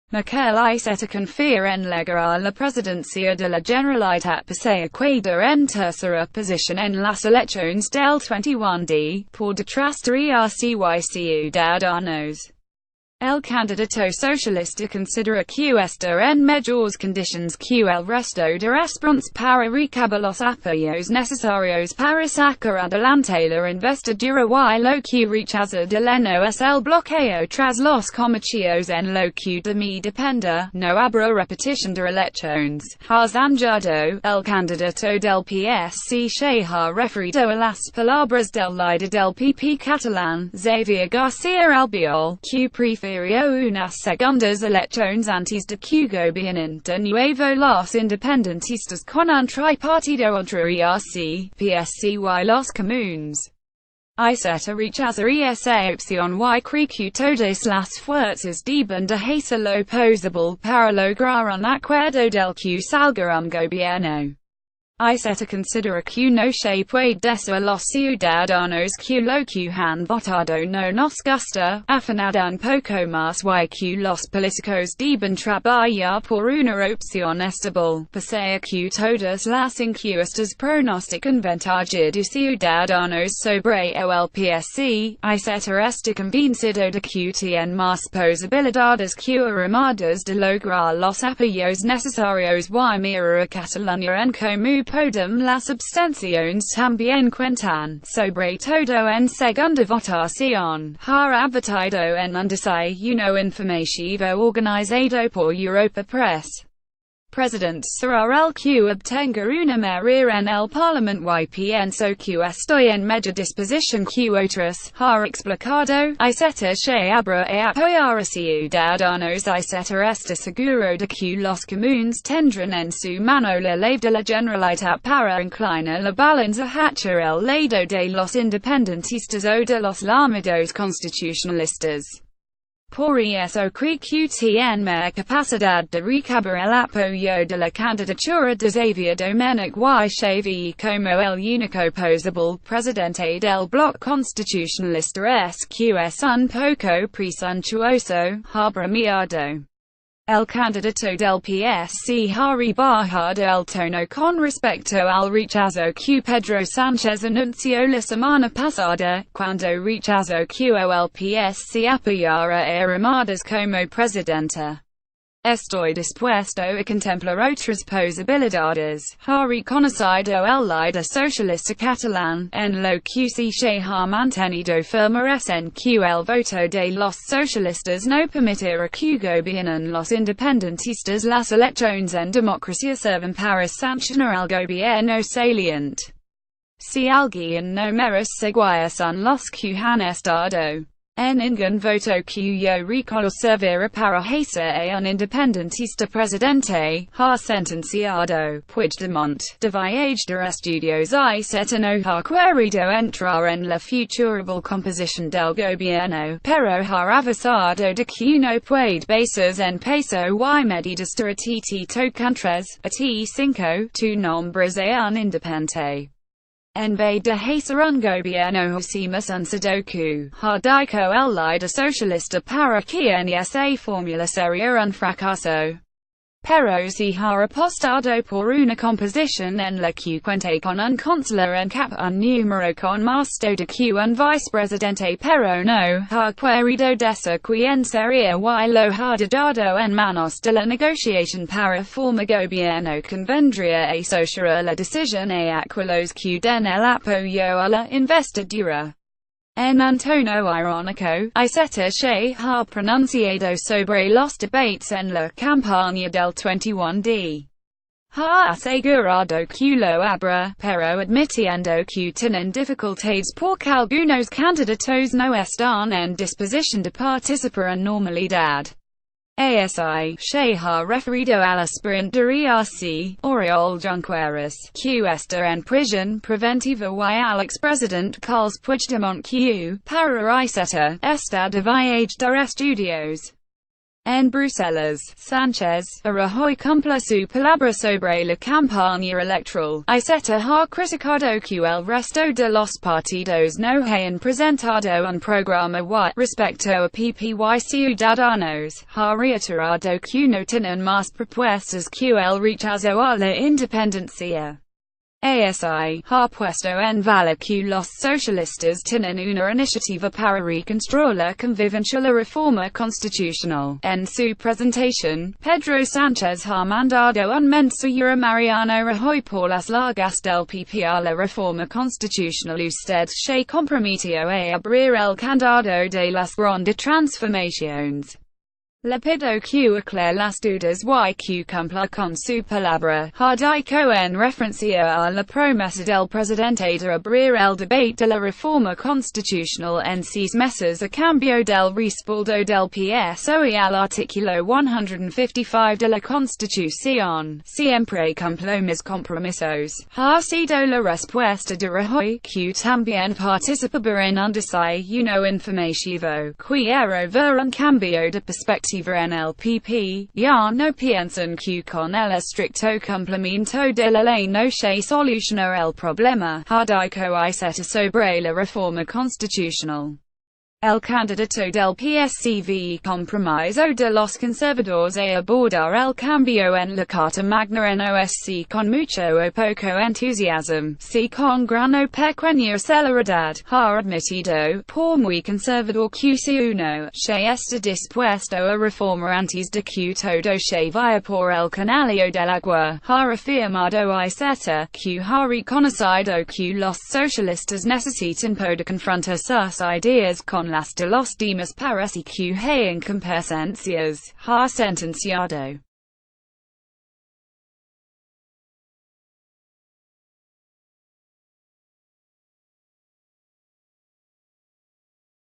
Miquel Iceta confía en llegar a la presidencia de la Generalitat pese quedar en tercera posición en las elecciones del 21 por detrás de ERC y Ciudadanos. El candidato socialista considera que está en mejores condiciones que el resto de responsables para recabar los apoyos necesarios para sacar adelante la investidura y lo que rechaza de no es el bloqueo tras los comicios en lo que de mi dependa, no habrá repetición de elecciones. Has añadido, el candidato del pese se ha referido a las palabras del líder del PP catalán, Xavier García Albiol, que prefirió unas segundas elecciones antes de que gobiernen de nuevo los independentistas con un tripartido entre ERC, pese y los comunes. Iceta rechaza esa opción y cree que todas las fuerzas deben dejarse lo posible para lograr un acuerdo del que salga un gobierno. Iceta considera que no se puede decir a los ciudadanos que lo que han votado no nos gusta, afanad un poco más y que los políticos deben trabajar por una opción estable, pese a que todas las encuestas pronostican ventaja de ciudadanos sobre el pese. Iceta está convencido de que tiene más posibilidades que armadas de lograr los apoyos necesarios y mira a Cataluña en como podem las abstenciones también cuentan, sobre todo en segunda votación. Ha advertido en un desayuno informativo organizado por Europa Press. President será el que obtenga una mayoría en el Parlamento y pienso que estoy en mejor disposición que otros, ha explicado. Iceta se habrá a apoyar a Ciudadanos. Iceta está seguro de que los comunes tendrán en su mano la ley de la Generalitat para inclinar la balanza hacia el lado de los independentistas o de los llamados constitucionalistas. Por eso cree que tiene más capacidad de recabar el apoyo de la candidatura de Xavier Domènech y Xavier como el único posible presidente del bloque constitucionalista. Es que es un poco presuntuoso, ha bromeado. El candidato del pese ha rebajado el tono con respecto al rechazo que Pedro Sánchez anunció la semana pasada, cuando rechazó que el pese apoyara a Armadas como presidenta. Estoy dispuesto a contemplar otras posibilidades, ha reconocido el líder socialista catalán, en lo que se ha mantenido firme en que el voto de los socialistas no permitirá que gobiernen los independentistas. Las elecciones en democracia sirven para sancionar al gobierno saliente. Si alguien no merece seguir son los que han estado en ningún voto que yo recuerdo servir para hacer a un independentista presidente, ha sentenciado. Puigdemont, de viaje de estudios Iceta no ha querido entrar en la futurable composición del gobierno, pero ha avisado de que no puede basarse en peso y medidas de tocantes, a T5, tu nombres a un independiente. En vez de hacer un gobierno hacemos un sudoku, ha dicho el líder socialista para que en esa fórmula sería un fracaso. Pero si ha apostado por una composición en la que cuente con un consular en cap un número con más de que un vicepresidente pero no ha querido decir quién sería y lo ha dado en manos de la negociación para formar gobierno convendría asociar la decisión a los que den el apoyo a la investidura. En un tono irónico, Iceta se ha pronunciado sobre los debates en la campaña del 21D. Ha asegurado que lo habrá, pero admitiendo que tienen dificultades porque algunos candidatos no están en disposición de participar en normalidad. ASI, se ha referido al aspirante de ERC, Oriol Junqueras, que está en prisión preventiva y al expresidente Carles Puigdemont que, para Iceta, está de viaje de estudios. En Bruselas, Sánchez, Rajoy cumpla su palabra sobre la campaña electoral. Iceta ha criticado que el resto de los partidos no hayan presentado un programa respecto a PP y Ciudadanos. Ha reiterado que no tienen más propuestas que el rechazo a la independencia. ASI ha puesto en valor que los socialistas tienen una iniciativa para reconstruir la convivencia la reforma constitucional. En su presentación, Pedro Sánchez ha mandado un mensaje a Mariano Rajoy por las largas del PP a la reforma constitucional. Usted se comprometió a abrir el candado de las grandes transformaciones. Le pido que aclare las dudas y que cumpla con su palabra. Ha dicho en referencia a la promesa del presidente de abrir el debate de la reforma constitucional en 6 meses a cambio del respaldo del PSOE al artículo 155 de la Constitución. Siempre cumplo mis compromisos. Ha sido la respuesta de Rajoy, que también participaba en un desayuno informativo. Quiero ver un cambio de perspectiva en el PP, ya no piensan que con el estricto cumplimiento de la ley no se soluciona el problema. Ha dicho Iceta sobre la reforma constitucional. El candidato del PSCV compromiso de los conservadores a abordar el cambio en la Carta Magna no es si con mucho o poco entusiasmo, si con gran o pequeña celeridad. Ha admitido, por muy conservador que sea uno, se está dispuesto a reformar antes de que todo se vaya por el canalillo del agua. Ha afirmado Iceta, que ha reconocido que los socialistas necesitan poder confrontar sus ideas con las de los demás para que hayan competencias. Ha sentenciado